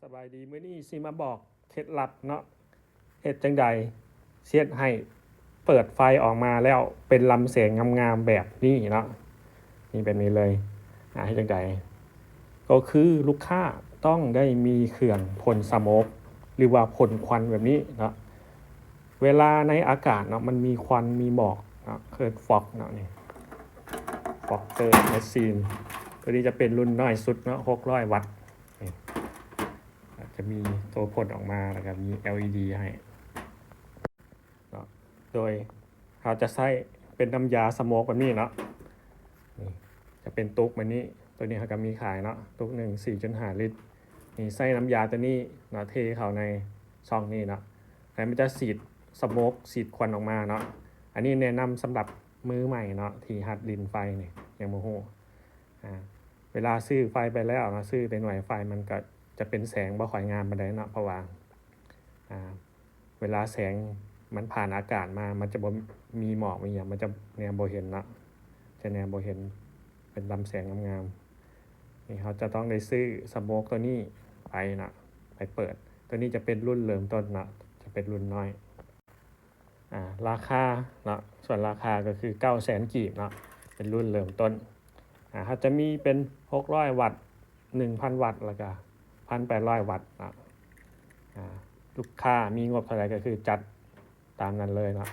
สบายดีมื้อนี้สิมาบอกเคล็ดลับเนาะเฮ็ดจังใดเสียดให้เปิดไฟออกมาแล้วเป็นลำแสงงามๆแบบนี้เนาะนี่แบบนี้เลยเฮ็ดจังใดก็คือลูกค้าต้องได้มีเครื่องพ่นสโมกหรือว่าพ่นควันแบบนี้เนาะเวลาในอากาศเนาะมันมีควันมีหมอกเนาะคือฟอกเนาะนี่ฟอกเตอร์แมชชีนตัวนี้จะเป็นรุ่นน้อยสุดเนาะ600 วัตต์จะมีตัวพ่นออกมาแล้วก็มี LED ให้เนาะโดยเขาจะใช้เป็นน้ำยาสโมกแบบนี้เนาะนี่จะเป็นตุ๊กแบบนี้ตัวนี้เขาก็มีขายเนาะตุ๊กหนึ่ง4.5 ลิตรนี่ใส่น้ำยาตัวนี้เนาะเทเข้าในซองนี้เนาะแล้วมันจะสีดสโมกสีดควันออกมาเนาะอันนี้แนะนำสำหรับมือใหม่เนาะที่หัดดินไฟเนี่ยยังโมโหเวลาซื้อไฟไปแล้วนะซื้อเป็นหน่วยไฟมันก็จะเป็นแสงบ่ค่อยงามปานใดเนาะเพราะว่าเวลาแสงมันผ่านอากาศมามันจะบ่มีหมอกมีหยังมันจะแนวบ่เห็นเนาะจะแนวบ่เห็นเป็นลำแสงงามๆนี่เขาจะต้องได้ซื้อสโมกตัวนี้ไปนะไปเปิดตัวนี้จะเป็นรุ่นเริ่มต้นเนาะจะเป็นรุ่นน้อยราคาเนาะส่วนราคาก็คือ 900,000 กีบเนาะเป็นรุ่นเริ่มต้นเขาจะมีเป็น600 วัตต์ 1,000 วัตต์แล้วก็1,800 วัตต์นะลูกค้ามีงบเท่าไหร่ก็คือจัดตามนั้นเลยนะ